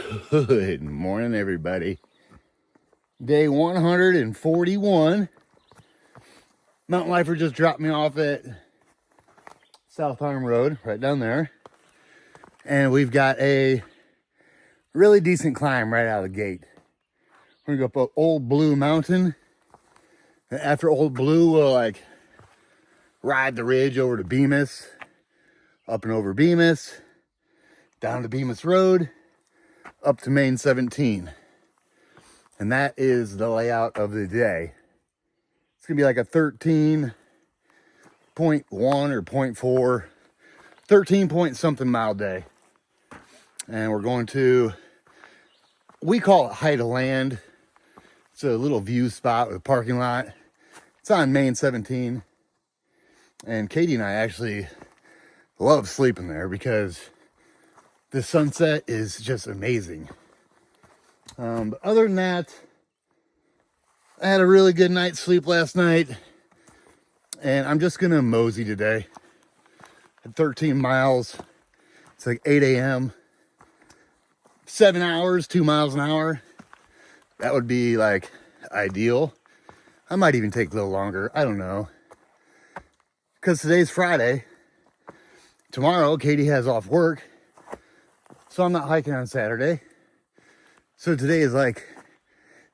Good morning, everybody. Day 141. Mountain Lifer just dropped me off at South Arm Road, right down there. And we've got a really decent climb right out of the gate. We're gonna go up Old Blue Mountain. And after Old Blue, we'll ride the ridge over to Bemis, up and over Bemis, down to Bemis Road, up to Main 17. And that is the layout of the day. It's gonna be like a 13.1 or 0.4, 13 point something mile day. And we're going to, we call it Height of Land. It's a little view spot with a parking lot. It's on Main 17. And Katie and I actually love sleeping there because the sunset is just amazing. But other than that, I had a really good night's sleep last night, and I'm just gonna mosey today. At 13 miles, it's like 8 a.m. 7 hours, 2 miles an hour. That would be like ideal. I might even take a little longer. I don't know. Because today's Friday. Tomorrow, Katie has off work, so I'm not hiking on Saturday. So today is like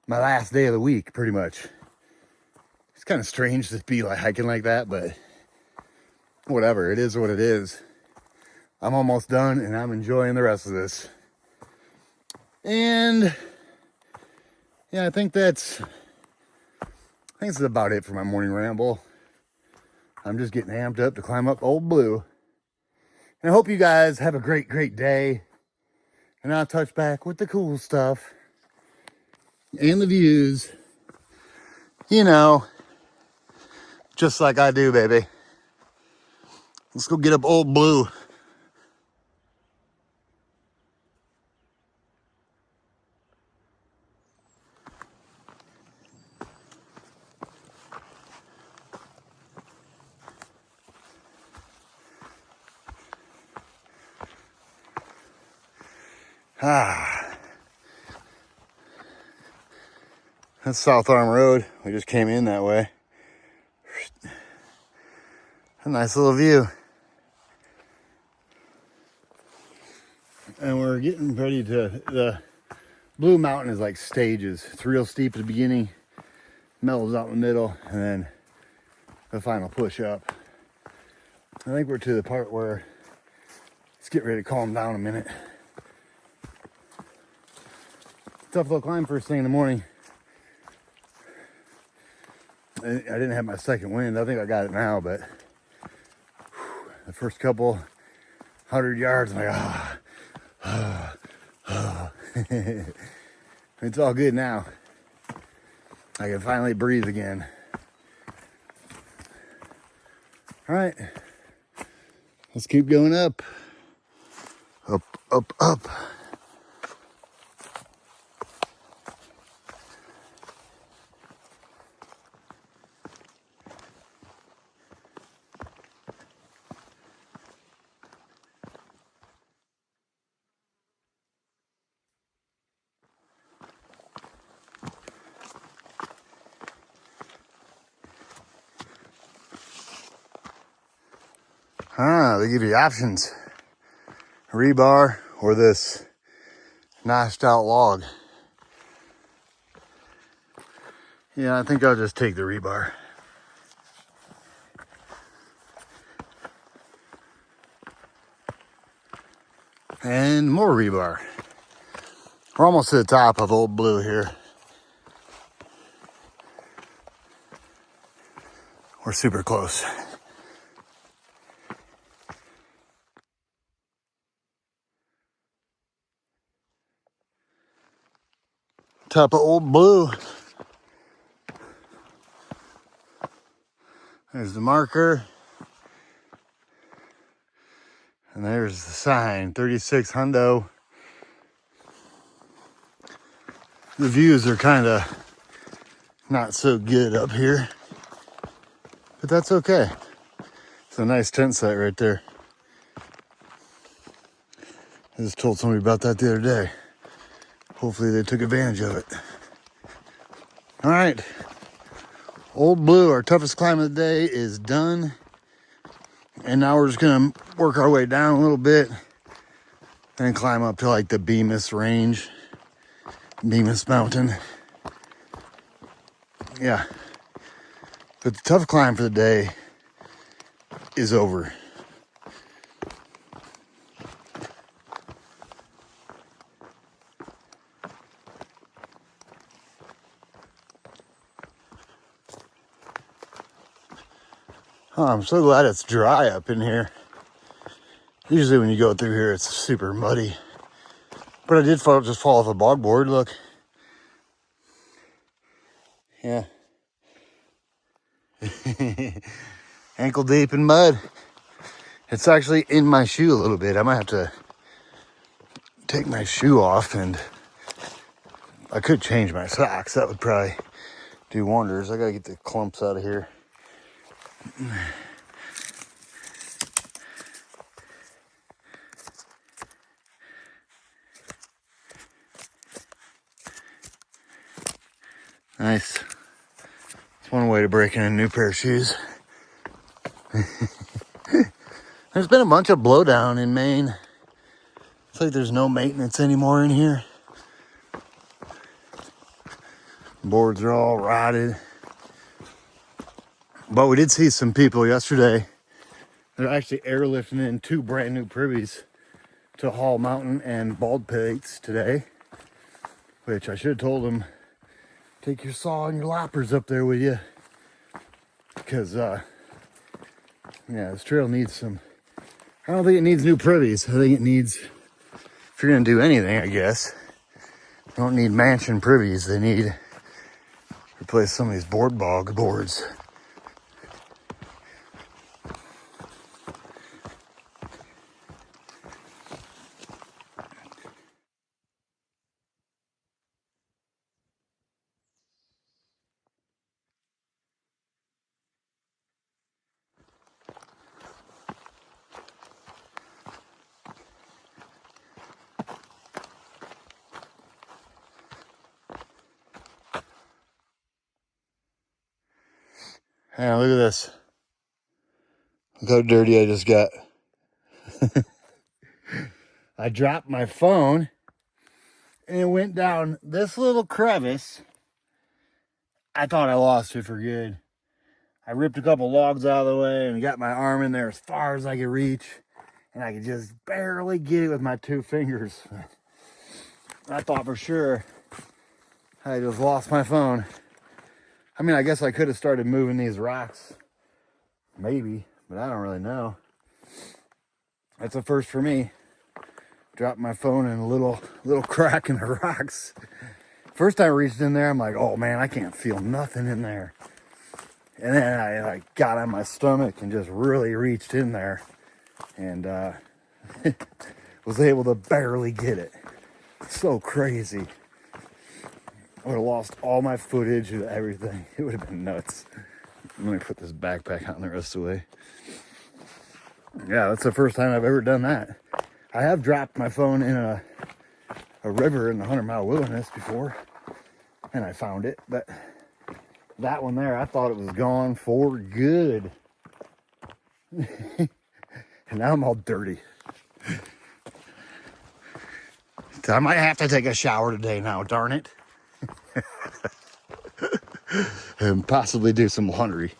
my last day of the week, pretty much. It's kind of strange to be like hiking like that, but whatever, it is what it is. I'm almost done and I'm enjoying the rest of this. And yeah, I think that's about it for my morning ramble. I'm just getting amped up to climb up Old Blue. And I hope you guys have a great day. And I'll touch back with the cool stuff and the views. You know, just like I do, baby. Let's go get up Old Blue. That's South Arm Road. We just came in that way. A nice little view. And we're getting ready to, the Blue Mountain is like stages. It's real steep at the beginning, mellows out in the middle, and then the final push up. I think we're to the part where let's get ready to calm down a minute. Tough little climb first thing in the morning. I didn't have my second wind. I think I got it now, but the first couple 100 yards, I'm like, it's all good now. I can finally breathe again. All right, let's keep going up. Up. They give you options. Rebar or this notched out log. Yeah, I think I'll just take the rebar. And more rebar. We're almost to the top of Old Blue here. We're super close. Top of Old Blue. There's the marker. And there's the sign, 36 hundo. The views are kind of not so good up here, but that's okay. It's a nice tent site right there. I just told somebody about that the other day. hopefully they took advantage of it. All right, Old Blue, our toughest climb of the day, is done. And now we're just gonna work our way down a little bit and climb up to like the Bemis range, Bemis Mountain. Yeah, but the tough climb for the day is over. Oh, I'm so glad it's dry up in here. Usually when you go through here, it's super muddy. But I did just fall off a bog board, look. Yeah. Ankle deep in mud. It's actually in my shoe a little bit. I might have to take my shoe off, and I could change my socks. That would probably do wonders. I gotta get the clumps out of here. Nice. It's one way to break in a new pair of shoes. There's been a bunch of blowdown in Maine. It's like there's no maintenance anymore in here. Boards are all rotted. But we did see some people yesterday. They're actually airlifting in 2 brand new privies to Hall Mountain and Baldpates today. Which I should have told them, take your saw and your loppers up there with you. Because, yeah, this trail needs some... I don't think it needs new privies. I think it needs... If you're going to do anything, I guess, you don't need mansion privies. They need to replace some of these bog boards. Hey, look at this. Look how dirty I just got. I dropped my phone and it went down this little crevice. I thought I lost it for good. I ripped a couple logs out of the way and got my arm in there as far as I could reach. And I could just barely get it with my 2 fingers. I thought for sure I just lost my phone. I mean, I guess I could have started moving these rocks. Maybe, but I don't really know. That's a first for me. Dropped my phone in a little crack in the rocks. First time I reached in there, I'm like, oh man, I can't feel nothing in there. And then I like got on my stomach and just really reached in there and was able to barely get it. So crazy. I would have lost all my footage and everything. It would have been nuts. Let me put this backpack on the rest of the way. Yeah, that's the first time I've ever done that. I have dropped my phone in a river in the 100-mile wilderness before, and I found it, but that one there, I thought it was gone for good. And now I'm all dirty. So I might have to take a shower today now, darn it. And possibly do some laundry.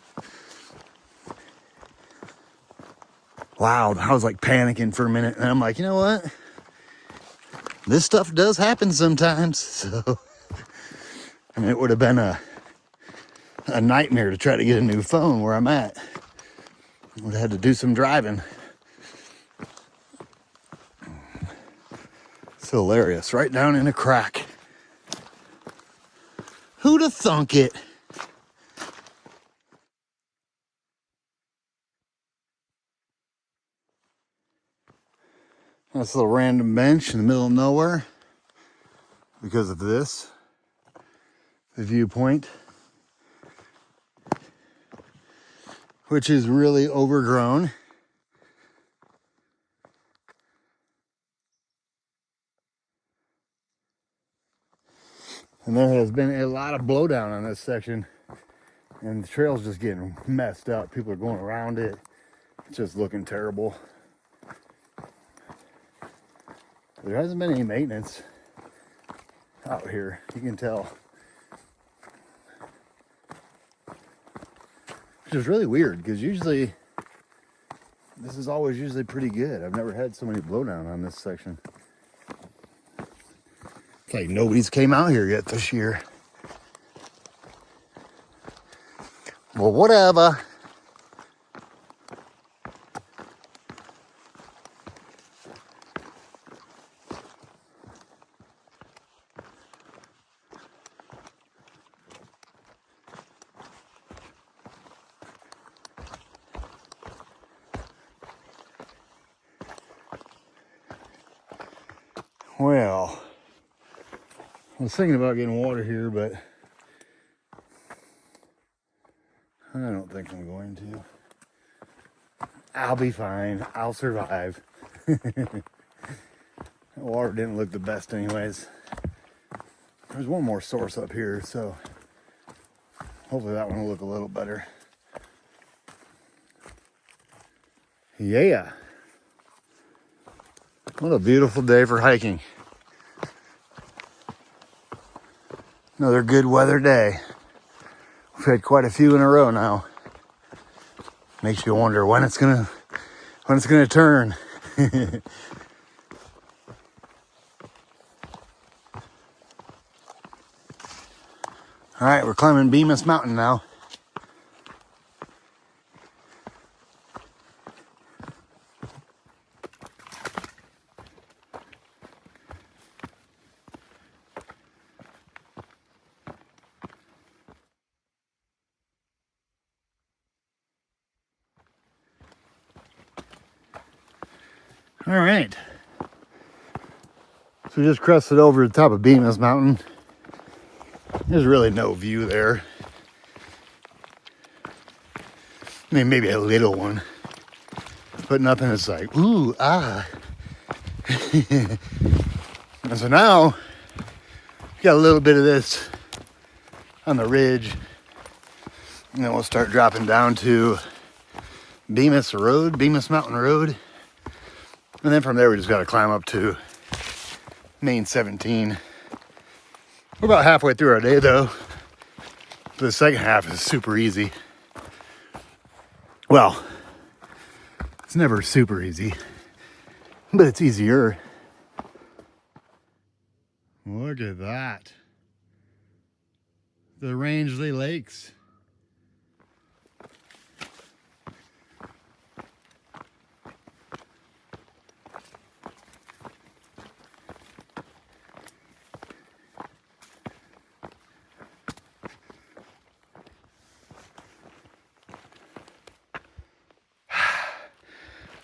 Wow, I was like panicking for a minute, and I'm like, you know what? This stuff does happen sometimes. So, I mean, it would have been a nightmare to try to get a new phone where I'm at. Would have had to do some driving. It's hilarious. Right down in a crack. Who'd have thunk it? That's a little random bench in the middle of nowhere. Because of this. The viewpoint. Which is really overgrown. And there has been a lot of blowdown on this section, and the trail's just getting messed up. People are going around it. It's just looking terrible. There hasn't been any maintenance out here, you can tell. Which is really weird, because usually, this is always usually pretty good. I've never had so many blowdown on this section. It's like nobody's came out here yet this year. Well, whatever. Well, I was thinking about getting water here, but I don't think I'm going to. I'll be fine. I'll survive. The water didn't look the best anyways. There's one more source up here, so hopefully that one will look a little better. Yeah. What a beautiful day for hiking. Another good weather day. We've had quite a few in a row now. Makes you wonder when it's gonna turn. All right, we're climbing Bemis Mountain now. All right. So we just crested over the top of Bemis Mountain. There's really no view there. I mean, maybe a little one, but nothing is like, ooh, ah. And so now, we got a little bit of this on the ridge, and then we'll start dropping down to Bemis Mountain Road. And then from there, we just got to climb up to Main 17. We're about halfway through our day, though. The second half is super easy. Well, it's never super easy, but it's easier. Look at that. The Rangeley Lakes.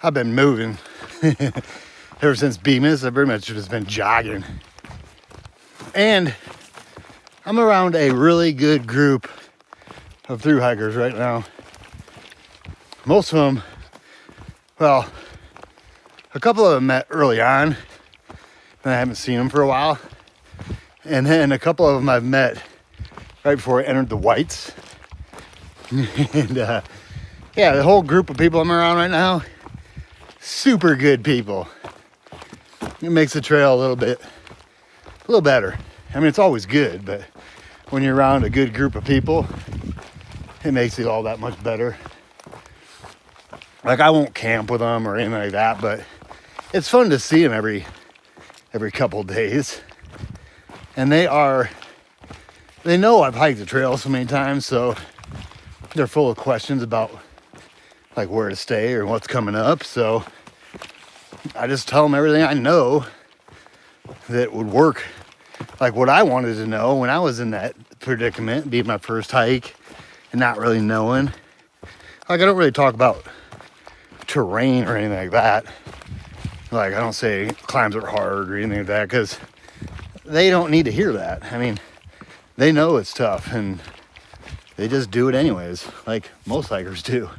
I've been moving ever since Bemis. I've pretty much just been jogging. And I'm around a really good group of thru hikers right now. Most of them, well, a couple of them met early on, and I haven't seen them for a while. And then a couple of them I've met right before I entered the Whites. And yeah, the whole group of people I'm around right now, super good people. It makes the trail a little better. I mean, it's always good, but when you're around a good group of people, it makes it all that much better. Like, I won't camp with them or anything like that, but it's fun to see them every couple days. And they know I've hiked the trail so many times, so they're full of questions about like where to stay or what's coming up. So I just tell them everything I know that would work, like what I wanted to know when I was in that predicament, being my first hike and not really knowing. Like, I don't really talk about terrain or anything like that. Like, I don't say climbs are hard or anything like that, because they don't need to hear that. I mean, they know it's tough and they just do it anyways, like most hikers do.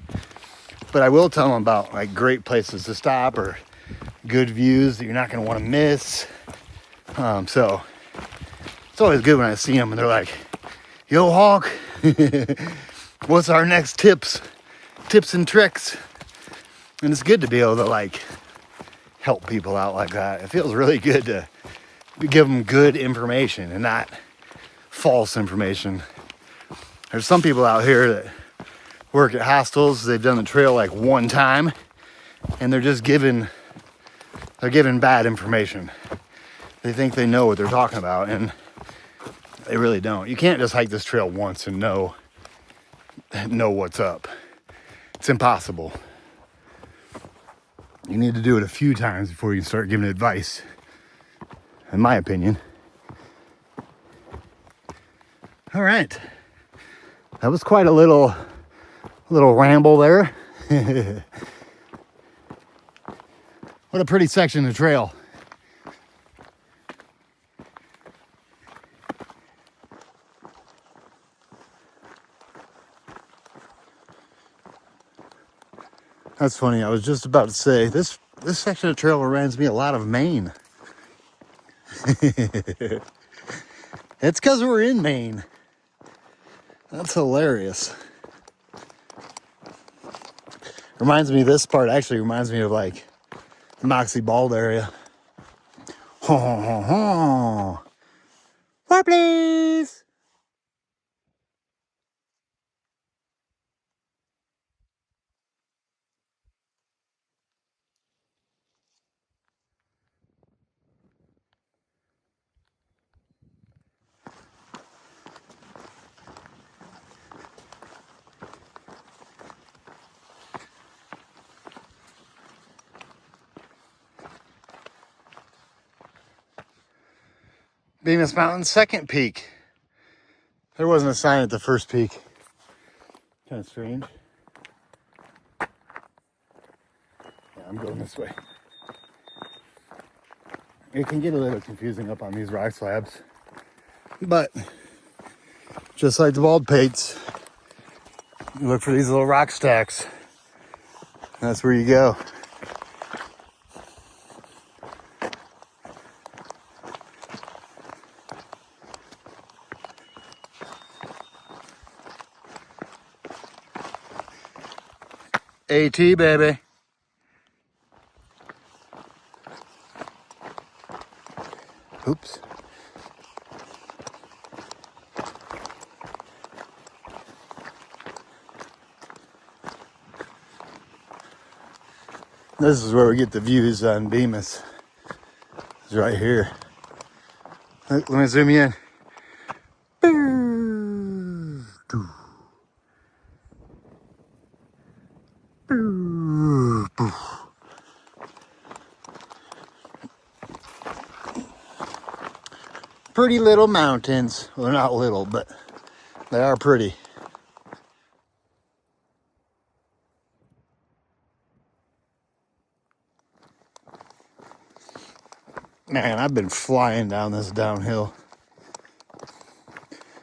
But I will tell them about like great places to stop or good views that you're not going to want to miss. So It's always good when I see them and they're like, yo, Hawk, what's our next tips and tricks? And it's good to be able to like help people out like that. It feels really good to give them good information and not false information. There's some people out here that work at hostels. They've done the trail like one time and they're giving bad information. They think they know what they're talking about and they really don't. You can't just hike this trail once and know what's up. It's impossible. You need to do it a few times before you start giving advice, in my opinion. All right. That was quite a little ramble there. What a pretty section of trail. That's funny. I was just about to say this section of trail reminds me a lot of Maine. It's because we're in Maine. That's hilarious. This part actually reminds me of like the Moxie Bald area. Ho ho ho ho. Why please? Bemis Mountain's second peak. There wasn't a sign at the first peak. Kind of strange. Yeah, I'm going this way. It can get a little confusing up on these rock slabs. But just like the Baldpates, you look for these little rock stacks. That's where you go. AT, baby. Oops. This is where we get the views on Bemis. It's right here. Let me zoom in. Pretty little mountains. Well, they're not little, but they are pretty. Man, I've been flying down this downhill.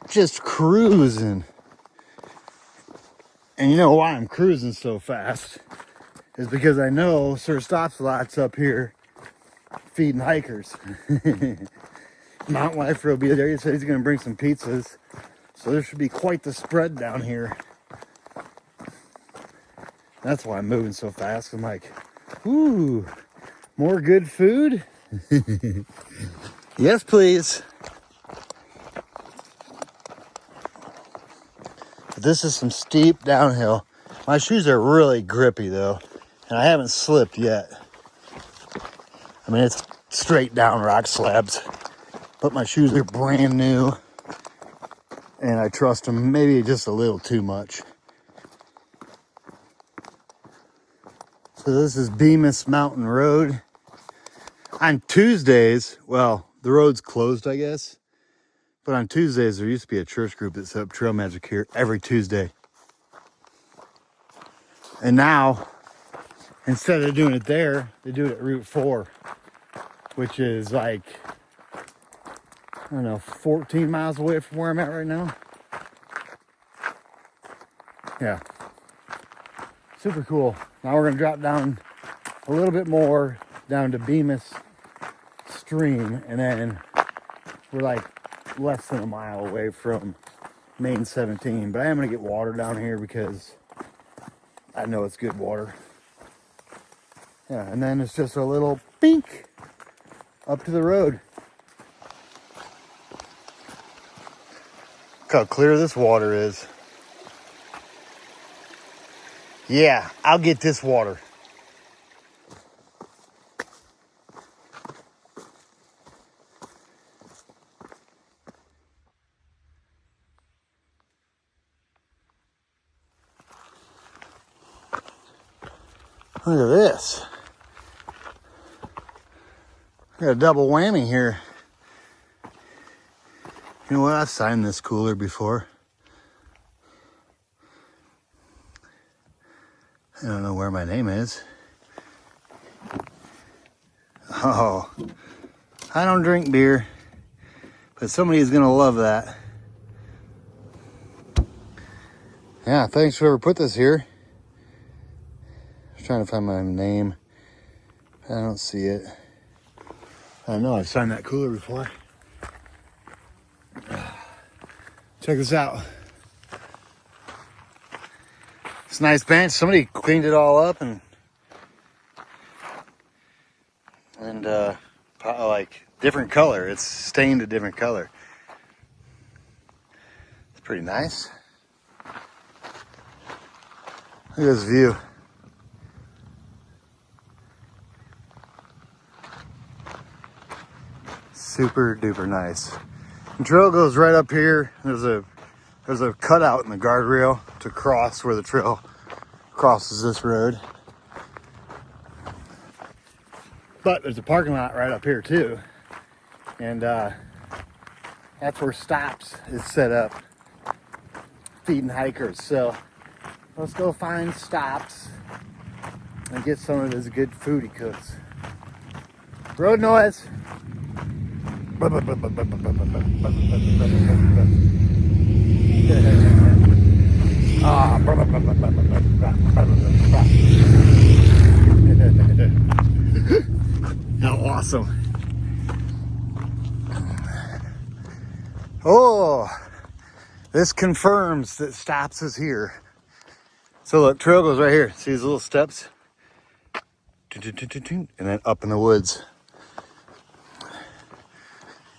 Just cruising. And you know why I'm cruising so fast? Is because I know Sir Stop-Lot's up here feeding hikers. Mountain Lifer will be there. He said he's going to bring some pizzas. So there should be quite the spread down here. That's why I'm moving so fast. I'm like, ooh, more good food? Yes, please. This is some steep downhill. My shoes are really grippy though, and I haven't slipped yet. I mean, it's straight down rock slabs, but my shoes are brand new, and I trust them maybe just a little too much. So this is Bemis Mountain Road. On Tuesdays, well, the road's closed, I guess. But on Tuesdays, there used to be a church group that set up Trail Magic here every Tuesday. And now, instead of doing it there, they do it at Route 4, which is like, I don't know, 14 miles away from where I'm at right now. Yeah. Super cool. Now we're going to drop down a little bit more down to Bemis Stream, and then we're like less than a mile away from Main 17, but I am going to get water down here because I know it's good water. Yeah, and then it's just a little pink up to the road. Look how clear this water is. Yeah, I'll get this water. Look at this. Got a double whammy here. You know what? I've signed this cooler before. I don't know where my name is. Oh, I don't drink beer, but somebody's gonna love that. Yeah, thanks whoever put this here. I was trying to find my name. I don't see it. I know I've signed that cooler before. Check this out. It's a nice bench. Somebody cleaned it all up and like different color. It's stained a different color. It's pretty nice. Look at this view. Super duper nice. The trail goes right up here. There's a cutout in the guardrail to cross where the trail crosses this road. But there's a parking lot right up here too. And that's where Stops is set up, feeding hikers. So let's go find Stops and get some of his good food he cooks. Road noise. How awesome. Oh, this confirms that Stops is here. So look, trail goes right here. See these little steps? And then up in the woods.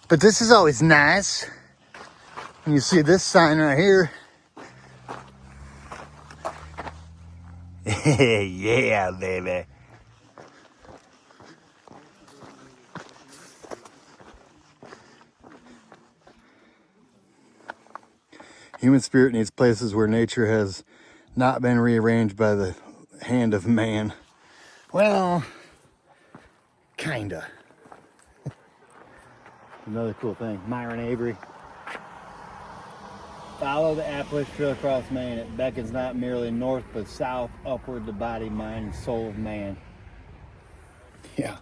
But this is always nice. When you see this sign right here. Yeah, baby. Human spirit needs places where nature has not been rearranged by the hand of man. Well, kinda. Another cool thing, Myron Avery. Follow the Appalachian Trail across Maine. It beckons not merely north, but south, upward, the body, mind, and soul of man. Yeah.